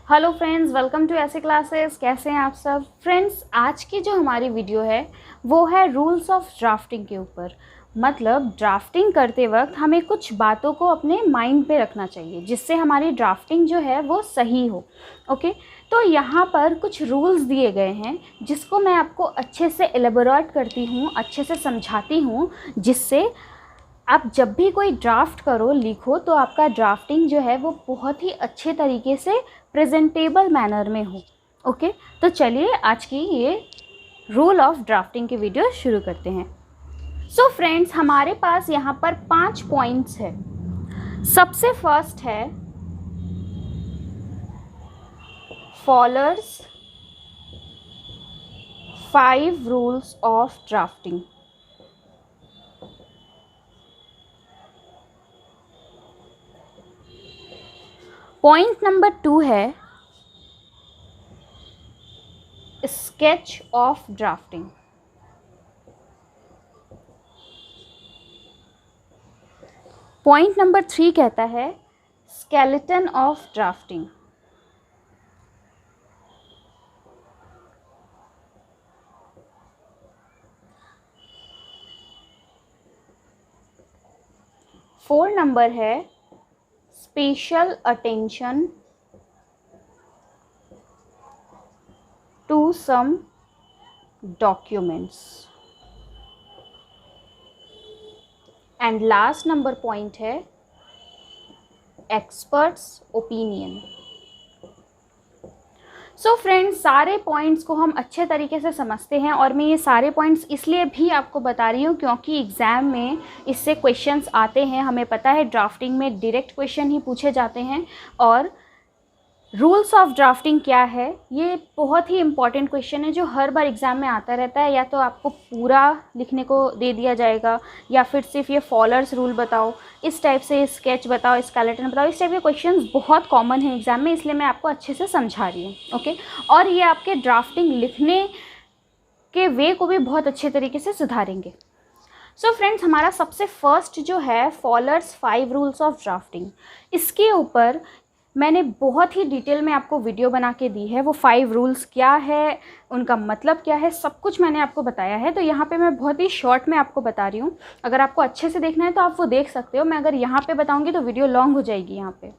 Hello friends, welcome to ऐसे classes. कैसे हैं आप सब फ्रेंड्स? आज की जो हमारी वीडियो है वो है रूल्स ऑफ ड्राफ्टिंग के ऊपर। मतलब ड्राफ्टिंग करते वक्त हमें कुछ बातों को अपने माइंड पे रखना चाहिए जिससे हमारी ड्राफ्टिंग जो है वो सही हो। ओके, तो यहाँ पर कुछ रूल्स दिए गए हैं जिसको मैं आपको अच्छे से एलेबोरेट करती हूँ, अच्छे से समझाती हूँ, जिससे आप जब भी कोई ड्राफ्ट करो, लिखो, तो आपका ड्राफ्टिंग जो है वो बहुत ही अच्छे तरीके से प्रेजेंटेबल मैनर में हो। ओके, तो चलिए आज की ये रूल ऑफ ड्राफ्टिंग की वीडियो शुरू करते हैं। सो फ्रेंड्स, हमारे पास यहाँ पर 5 पॉइंट्स है। सबसे फर्स्ट है followers 5 rules of drafting. Point number 2 है sketch of drafting. Point number 3 कहता है skeleton of drafting. Four number है special attention to some documents. And last number point है एक्सपर्ट्स ओपिनियन। सो फ्रेंड्स, सारे points को हम अच्छे तरीके से समझते हैं और मैं ये सारे पॉइंट्स इसलिए भी आपको बता रही हूँ क्योंकि एग्ज़ाम में इससे क्वेश्चंस आते हैं। हमें पता है ड्राफ्टिंग में डायरेक्ट क्वेश्चन ही पूछे जाते हैं और रूल्स ऑफ ड्राफ्टिंग क्या है, ये बहुत ही इंपॉर्टेंट क्वेश्चन है जो हर बार एग्ज़ाम में आता रहता है। या तो आपको पूरा लिखने को दे दिया जाएगा या फिर सिर्फ ये फॉलोअर्स रूल बताओ, इस टाइप से स्केच बताओ, स्केलेटन बताओ। इस टाइप के क्वेश्चंस बहुत कॉमन है एग्ज़ाम में, इसलिए मैं आपको अच्छे से समझा रही हूँ। ओके, और ये आपके ड्राफ्टिंग लिखने के वे को भी बहुत अच्छे तरीके से सुधारेंगे। सो फ्रेंड्स, हमारा सबसे फर्स्ट जो है फॉलोअर्स 5 रूल्स ऑफ ड्राफ्टिंग, इसके ऊपर मैंने बहुत ही डिटेल में आपको वीडियो बना के दी है। वो 5 रूल्स क्या है, उनका मतलब क्या है, सब कुछ मैंने आपको बताया है। तो यहाँ पे मैं बहुत ही शॉर्ट में आपको बता रही हूँ। अगर आपको अच्छे से देखना है तो आप वो देख सकते हो। मैं अगर यहाँ पे बताऊँगी तो वीडियो लॉन्ग हो जाएगी यहाँ पे।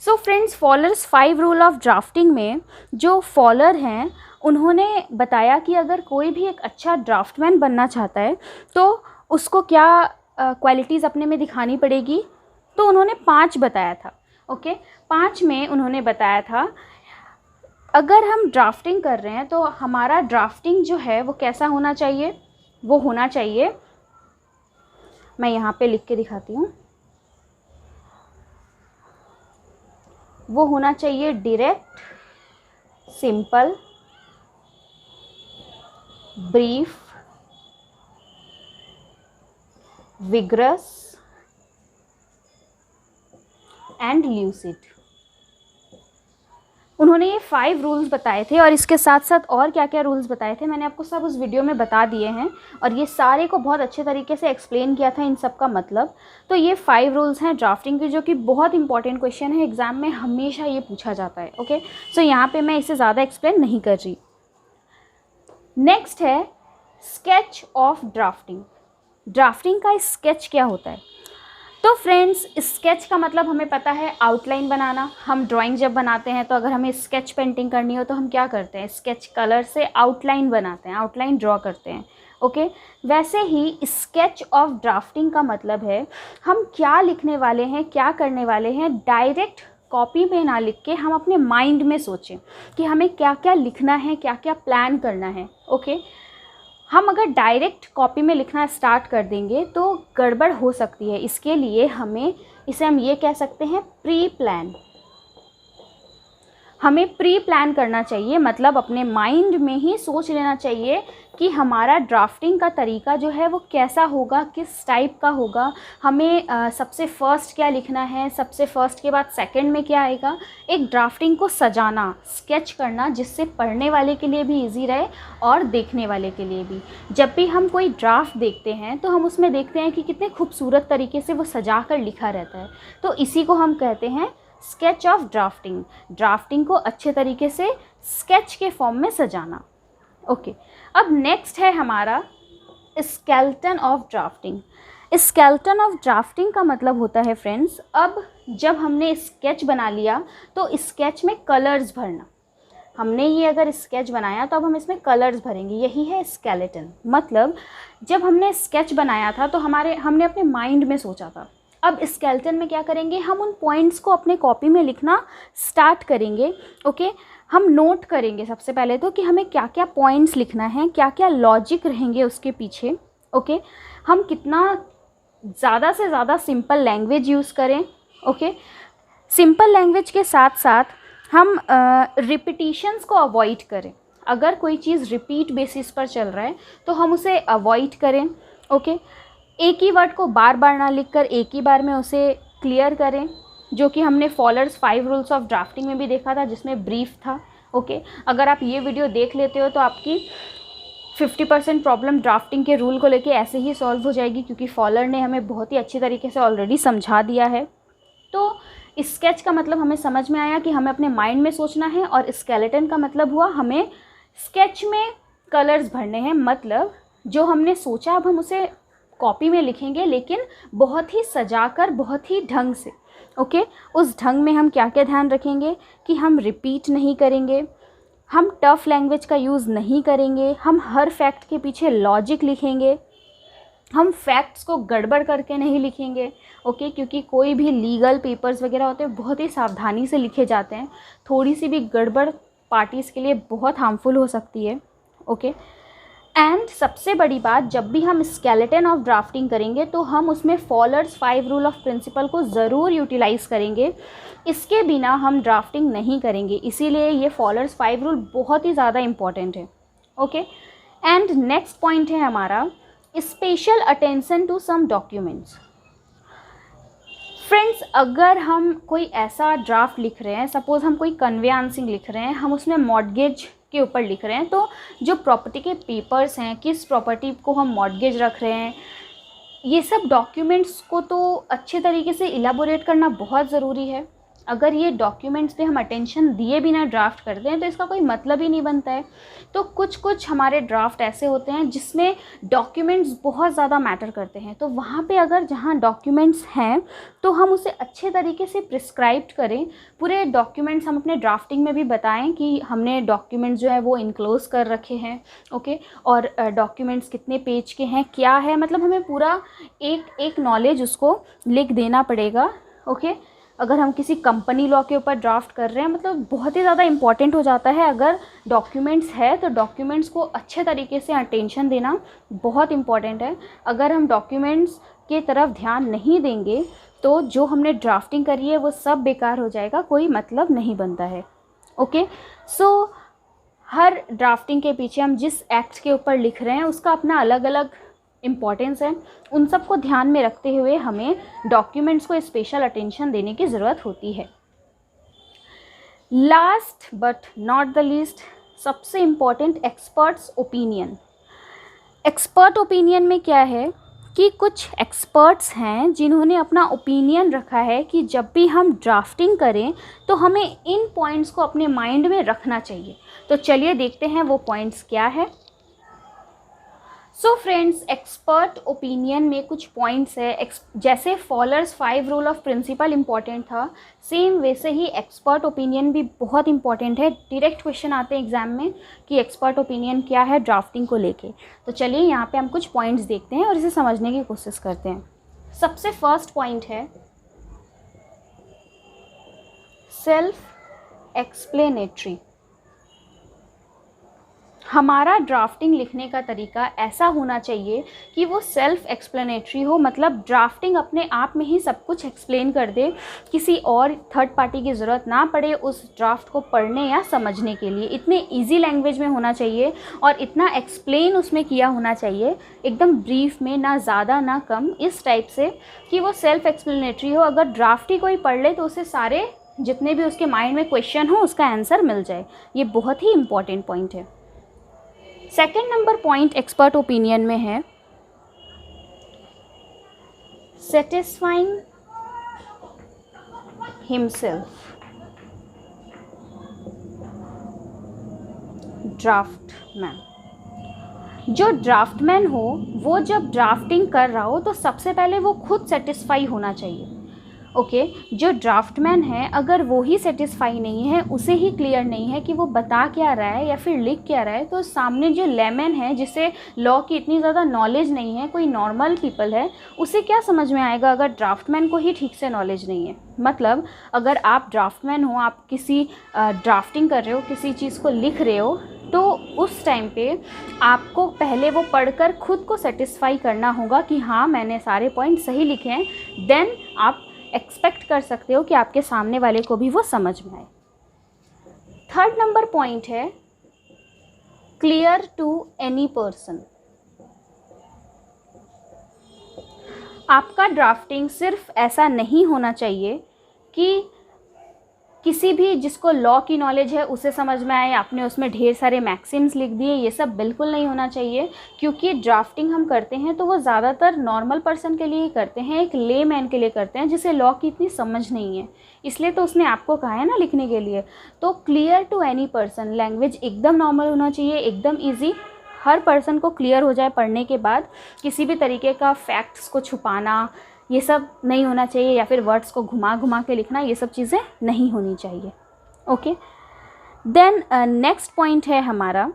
So friends, followers 5 rule of drafting में जो फॉलोअर हैं उन्होंने बताया कि अगर कोई भी एक अच्छा ड्राफ्टमैन बनना चाहता है तो उसको क्या क्वालिटीज़ अपने में दिखानी पड़ेगी। तो उन्होंने 5 बताया था। ओके, 5 में उन्होंने बताया था अगर हम ड्राफ्टिंग कर रहे हैं तो हमारा ड्राफ्टिंग जो है वो कैसा होना चाहिए। वो होना चाहिए, मैं यहाँ पे लिख के दिखाती हूँ, वो होना चाहिए direct, simple, brief, vigorous and lucid. उन्होंने ये 5 रूल्स बताए थे और इसके साथ साथ और क्या क्या रूल्स बताए थे मैंने आपको सब उस वीडियो में बता दिए हैं और ये सारे को बहुत अच्छे तरीके से एक्सप्लेन किया था इन सब का मतलब। तो ये 5 रूल्स हैं ड्राफ्टिंग के जो कि बहुत इंपॉर्टेंट क्वेश्चन है, एग्ज़ाम में हमेशा ये पूछा जाता है। ओके, सो यहाँ पे मैं इसे ज़्यादा एक्सप्लेन नहीं कर रही। नेक्स्ट है स्केच ऑफ ड्राफ्टिंग। ड्राफ्टिंग का स्केच क्या होता है? तो फ्रेंड्स, स्केच का मतलब हमें पता है आउटलाइन बनाना। हम ड्राइंग जब बनाते हैं तो अगर हमें स्केच पेंटिंग करनी हो तो हम क्या करते हैं, स्केच कलर से आउटलाइन बनाते हैं, आउटलाइन ड्रॉ करते हैं। ओके, वैसे ही स्केच ऑफ ड्राफ्टिंग का मतलब है हम क्या लिखने वाले हैं, क्या करने वाले हैं, डायरेक्ट कॉपी में ना लिख के हम अपने माइंड में सोचें कि हमें क्या क्या लिखना है, क्या क्या प्लान करना है। ओके, हम अगर डायरेक्ट कॉपी में लिखना स्टार्ट कर देंगे तो गड़बड़ हो सकती है। इसके लिए इसे हम ये कह सकते हैं प्री प्लान। हमें प्री प्लान करना चाहिए, मतलब अपने माइंड में ही सोच लेना चाहिए कि हमारा ड्राफ्टिंग का तरीका जो है वो कैसा होगा, किस टाइप का होगा, हमें सबसे फर्स्ट क्या लिखना है, सबसे फर्स्ट के बाद सेकंड में क्या आएगा। एक ड्राफ्टिंग को सजाना, स्केच करना, जिससे पढ़ने वाले के लिए भी इजी रहे और देखने वाले के लिए भी। जब भी हम कोई ड्राफ्ट देखते हैं तो हम उसमें देखते हैं कि कितने खूबसूरत तरीके से वो सजा कर लिखा रहता है, तो इसी को हम कहते हैं स्केच ऑफ ड्राफ्टिंग, ड्राफ्टिंग को अच्छे तरीके से स्केच के फॉर्म में सजाना। ओके, अब नेक्स्ट है हमारा skeleton of drafting. Skeleton of drafting का मतलब होता है फ्रेंड्स, अब जब हमने स्केच बना लिया तो स्केच में कलर्स भरना। हमने ये अगर स्केच बनाया तो अब हम इसमें कलर्स भरेंगे, यही है स्केलेटन। मतलब जब हमने स्केच बनाया था तो हमने अपने माइंड में सोचा था। अब स्केलेटन में क्या करेंगे, हम उन पॉइंट्स को अपने कॉपी में लिखना स्टार्ट करेंगे। ओके, हम नोट करेंगे सबसे पहले तो कि हमें क्या क्या पॉइंट्स लिखना है, क्या क्या लॉजिक रहेंगे उसके पीछे। ओके, हम कितना ज़्यादा से ज़्यादा सिंपल लैंग्वेज यूज़ करें। ओके, सिंपल लैंग्वेज के साथ साथ हम रिपीटिशंस को अवॉइड करें। अगर कोई चीज़ रिपीट बेसिस पर चल रहा है तो हम उसे अवॉइड करें। ओके, एक ही वर्ड को बार बार ना लिखकर एक ही बार में उसे क्लियर करें, जो कि हमने फॉलोअर्स 5 रूल्स ऑफ ड्राफ्टिंग में भी देखा था, जिसमें ब्रीफ था। ओके, अगर आप ये वीडियो देख लेते हो तो आपकी 50% प्रॉब्लम ड्राफ्टिंग के रूल को लेके ऐसे ही सॉल्व हो जाएगी, क्योंकि फॉलोअर ने हमें बहुत ही अच्छी तरीके से ऑलरेडी समझा दिया है। तो स्केच का मतलब हमें समझ में आया कि हमें अपने माइंड में सोचना है, और स्केलेटन का मतलब हुआ हमें स्केच में कलर्स भरने हैं। मतलब जो हमने सोचा अब हम उसे कॉपी में लिखेंगे, लेकिन बहुत ही सजाकर, बहुत ही ढंग से। ओके, उस ढंग में हम क्या क्या ध्यान रखेंगे कि हम रिपीट नहीं करेंगे, हम टफ लैंग्वेज का यूज़ नहीं करेंगे, हम हर फैक्ट के पीछे लॉजिक लिखेंगे, हम फैक्ट्स को गड़बड़ करके नहीं लिखेंगे। ओके, क्योंकि कोई भी लीगल पेपर्स वगैरह होते हैं बहुत ही सावधानी से लिखे जाते हैं, थोड़ी सी भी गड़बड़ पार्टीज़ के लिए बहुत हार्मफुल हो सकती है। ओके, एंड सबसे बड़ी बात, जब भी हम स्केलेटन ऑफ ड्राफ्टिंग करेंगे तो हम उसमें फॉलोअर्स 5 रूल ऑफ प्रिंसिपल को ज़रूर यूटिलाइज़ करेंगे। इसके बिना हम ड्राफ्टिंग नहीं करेंगे, इसीलिए ये फॉलोअर्स 5 रूल बहुत ही ज़्यादा इम्पॉर्टेंट है। ओके, एंड नेक्स्ट पॉइंट है हमारा special attention to some documents. Friends, अगर हम कोई ऐसा ड्राफ्ट लिख रहे हैं, सपोज़ हम कोई कन्वेंसिंग लिख रहे हैं, हम उसमें मॉर्गेज के ऊपर लिख रहे हैं, तो जो प्रॉपर्टी के पेपर्स हैं, किस प्रॉपर्टी को हम मॉर्गेज रख रहे हैं, ये सब डॉक्यूमेंट्स को तो अच्छे तरीके से इलाबोरेट करना बहुत ज़रूरी है। अगर ये डॉक्यूमेंट्स पे हम अटेंशन दिए बिना ड्राफ्ट करते हैं तो इसका कोई मतलब ही नहीं बनता है। तो कुछ हमारे ड्राफ्ट ऐसे होते हैं जिसमें डॉक्यूमेंट्स बहुत ज़्यादा मैटर करते हैं, तो वहाँ पे अगर जहाँ डॉक्यूमेंट्स हैं तो हम उसे अच्छे तरीके से प्रिस्क्राइब करें। पूरे डॉक्यूमेंट्स हम अपने ड्राफ्टिंग में भी बताएं कि हमने डॉक्यूमेंट्स जो है वो इनक्लोज कर रखे हैं। ओके, और डॉक्यूमेंट्स कितने पेज के हैं, क्या है, मतलब हमें पूरा एक नॉलेज उसको लिख देना पड़ेगा। ओके, अगर हम किसी कंपनी लॉ के ऊपर ड्राफ्ट कर रहे हैं, मतलब बहुत ही ज़्यादा इम्पॉर्टेंट हो जाता है। अगर डॉक्यूमेंट्स है तो डॉक्यूमेंट्स को अच्छे तरीके से अटेंशन देना बहुत इम्पॉर्टेंट है। अगर हम डॉक्यूमेंट्स के तरफ ध्यान नहीं देंगे तो जो हमने ड्राफ्टिंग करी है वो सब बेकार हो जाएगा, कोई मतलब नहीं बनता है। ओके, सो हर ड्राफ्टिंग के पीछे हम जिस एक्ट के ऊपर लिख रहे हैं उसका अपना अलग अलग इम्पॉर्टेंस है। उन सब को ध्यान में रखते हुए हमें डॉक्यूमेंट्स को स्पेशल अटेंशन देने की ज़रूरत होती है। Last but not the least, सबसे important, experts opinion. Expert opinion में क्या है कि कुछ एक्सपर्ट्स हैं जिन्होंने अपना ओपिनियन रखा है कि जब भी हम ड्राफ्टिंग करें तो हमें इन पॉइंट्स को अपने माइंड में रखना चाहिए। तो चलिए देखते हैं वो पॉइंट्स क्या है। सो फ्रेंड्स, एक्सपर्ट ओपिनियन में कुछ पॉइंट्स है, जैसे followers 5 rule of principle important था, सेम वैसे ही एक्सपर्ट ओपिनियन भी बहुत इंपॉर्टेंट है। डायरेक्ट क्वेश्चन आते हैं एग्जाम में कि एक्सपर्ट ओपिनियन क्या है ड्राफ्टिंग को लेके। तो चलिए यहाँ पे हम कुछ पॉइंट्स देखते हैं और इसे समझने की कोशिश करते हैं। सबसे फर्स्ट पॉइंट है सेल्फ एक्सप्लेनेटरी। हमारा ड्राफ्टिंग लिखने का तरीका ऐसा होना चाहिए कि वो सेल्फ एक्सप्लेनेटरी हो, मतलब ड्राफ्टिंग अपने आप में ही सब कुछ एक्सप्लेन कर दे, किसी और थर्ड पार्टी की ज़रूरत ना पड़े उस ड्राफ्ट को पढ़ने या समझने के लिए। इतने इजी लैंग्वेज में होना चाहिए और इतना एक्सप्लेन उसमें किया होना चाहिए, एकदम ब्रीफ में, ना ज़्यादा ना कम, इस टाइप से कि वो सेल्फ एक्सप्लेनेटरी हो। अगर ड्राफ्ट ही कोई पढ़ ले तो उसे सारे जितने भी उसके माइंड में क्वेश्चन हो उसका आंसर मिल जाए। ये बहुत ही इंपॉर्टेंट पॉइंट है। Second number point expert opinion में है सेटिस्फाइंग हिमसेल्फ, ड्राफ्टमैन। जो ड्राफ्टमैन हो वो जब ड्राफ्टिंग कर रहा हो तो सबसे पहले वो खुद सेटिस्फाई होना चाहिए। ओके, जो ड्राफ्टमैन है अगर वो ही सेटिस्फाई नहीं है, उसे ही क्लियर नहीं है कि वो बता क्या रहा है या फिर लिख क्या रहा है, तो सामने जो लेमन है जिसे लॉ की इतनी ज़्यादा नॉलेज नहीं है, कोई नॉर्मल पीपल है, उसे क्या समझ में आएगा अगर ड्राफ्टमैन को ही ठीक से नॉलेज नहीं है। मतलब अगर आप ड्राफ्टमैन हो, आप किसी ड्राफ्टिंग कर रहे हो, किसी चीज़ को लिख रहे हो, तो उस टाइम पे आपको पहले वो पढ़कर खुद को सेटिस्फाई करना होगा कि हाँ मैंने सारे पॉइंट सही लिखे हैं, देन आप एक्सपेक्ट कर सकते हो कि आपके सामने वाले को भी वो समझ में आए। थर्ड नंबर पॉइंट है क्लियर टू एनी पर्सन। आपका ड्राफ्टिंग सिर्फ ऐसा नहीं होना चाहिए कि किसी भी जिसको लॉ की नॉलेज है उसे समझ में आए, आपने उसमें ढेर सारे मैक्सिम्स लिख दिए, ये सब बिल्कुल नहीं होना चाहिए। क्योंकि ड्राफ्टिंग हम करते हैं तो वो ज़्यादातर नॉर्मल पर्सन के लिए ही करते हैं, एक ले मैन के लिए करते हैं जिसे लॉ की इतनी समझ नहीं है, इसलिए तो उसने आपको कहा है ना लिखने के लिए। तो clear to any person, language एकदम नॉर्मल होना चाहिए, एकदम ईजी, हर पर्सन को क्लियर हो जाए पढ़ने के बाद। किसी भी तरीके का फैक्ट्स को छुपाना ये सब नहीं होना चाहिए, या फिर वर्ड्स को घुमा घुमा के लिखना, ये सब चीज़ें नहीं होनी चाहिए। ओके, देन नेक्स्ट पॉइंट है हमारा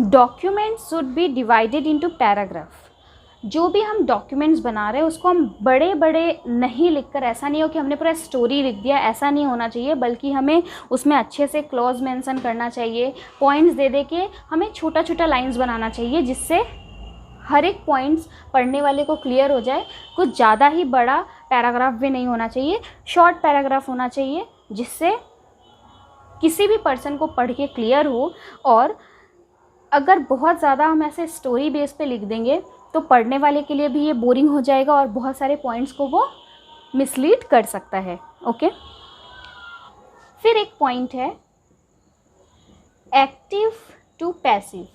document should be divided into paragraph. जो भी हम डॉक्यूमेंट्स बना रहे हैं उसको हम बड़े बड़े नहीं लिखकर, ऐसा नहीं हो कि हमने पूरा स्टोरी लिख दिया, ऐसा नहीं होना चाहिए, बल्कि हमें उसमें अच्छे से क्लॉज मेंशन करना चाहिए, पॉइंट्स दे दे के हमें छोटा छोटा लाइंस बनाना चाहिए, जिससे हर एक पॉइंट्स पढ़ने वाले को क्लियर हो जाए। कुछ ज़्यादा ही बड़ा पैराग्राफ भी नहीं होना चाहिए, शॉर्ट पैराग्राफ होना चाहिए, जिससे किसी भी पर्सन को पढ़ के क्लियर हो। और अगर बहुत ज़्यादा हम ऐसे स्टोरी बेस पे लिख देंगे तो पढ़ने वाले के लिए भी ये बोरिंग हो जाएगा और बहुत सारे पॉइंट्स को वो मिसलीड कर सकता है। ओके, फिर एक पॉइंट है एक्टिव टू पैसिव।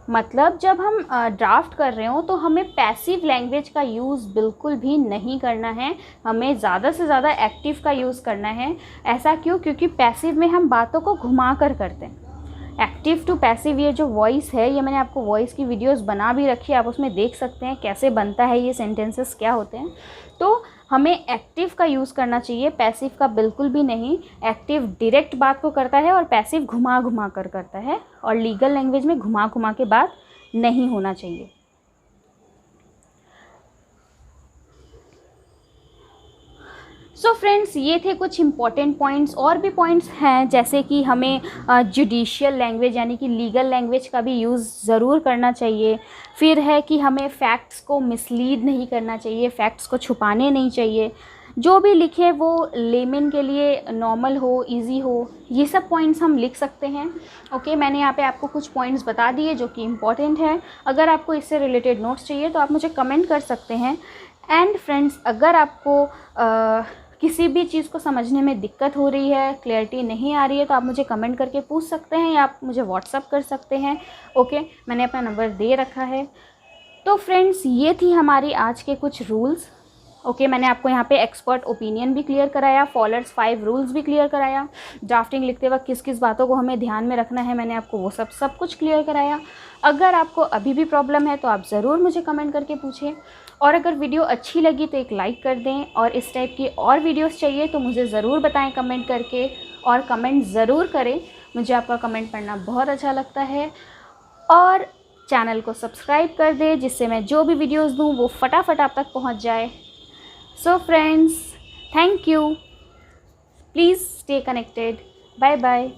मतलब जब हम ड्राफ्ट कर रहे हो तो हमें पैसिव लैंग्वेज का यूज़ बिल्कुल भी नहीं करना है, हमें ज़्यादा से ज़्यादा एक्टिव का यूज़ करना है। ऐसा क्यों? क्योंकि पैसिव में हम बातों को घुमा कर करते हैं। एक्टिव टू पैसिव, ये जो वॉइस है, ये मैंने आपको वॉइस की वीडियोस बना भी रखी है, आप उसमें देख सकते हैं कैसे बनता है, ये सेंटेंसेस क्या होते हैं। तो हमें एक्टिव का यूज़ करना चाहिए, पैसिव का बिल्कुल भी नहीं। एक्टिव डायरेक्ट बात को करता है और पैसिव घुमा घुमा कर करता है, और लीगल लैंग्वेज में घुमा घुमा के बात नहीं होना चाहिए। सो फ्रेंड्स, ये थे कुछ इम्पॉर्टेंट पॉइंट्स। और भी पॉइंट्स हैं, जैसे कि हमें जुडिशियल लैंग्वेज यानी कि लीगल लैंग्वेज का भी यूज़ ज़रूर करना चाहिए। फिर है कि हमें फैक्ट्स को मिसलीड नहीं करना चाहिए, फैक्ट्स को छुपाने नहीं चाहिए, जो भी लिखे वो लेमन के लिए नॉर्मल हो, इजी हो, ये सब पॉइंट्स हम लिख सकते हैं। ओके, मैंने यहाँ पे आपको कुछ पॉइंट्स बता दिए जो कि इम्पॉर्टेंट है। अगर आपको इससे रिलेटेड नोट्स चाहिए तो आप मुझे कमेंट कर सकते हैं। एंड फ्रेंड्स, अगर आपको किसी भी चीज़ को समझने में दिक्कत हो रही है, क्लैरिटी नहीं आ रही है, तो आप मुझे कमेंट करके पूछ सकते हैं या आप मुझे व्हाट्सअप कर सकते हैं। ओके, मैंने अपना नंबर दे रखा है। तो फ्रेंड्स, ये थी हमारी आज के कुछ रूल्स। ओके, मैंने आपको यहाँ पे एक्सपर्ट ओपिनियन भी क्लियर कराया, फॉलोअर्स 5 रूल्स भी क्लियर कराया, ड्राफ्टिंग लिखते वक्त किस किस बातों को हमें ध्यान में रखना है, मैंने आपको वो सब कुछ क्लियर कराया। अगर आपको अभी भी प्रॉब्लम है तो आप ज़रूर मुझे कमेंट करके पूछें, और अगर वीडियो अच्छी लगी तो एक लाइक कर दें, और इस टाइप की और वीडियोस चाहिए तो मुझे ज़रूर बताएं कमेंट करके, और कमेंट ज़रूर करें, मुझे आपका कमेंट पढ़ना बहुत अच्छा लगता है। और चैनल को सब्सक्राइब कर दें, जिससे मैं जो भी वीडियोज़ दूँ वो फटाफट आप तक पहुँच जाए। So friends, thank you. Please stay connected. Bye bye.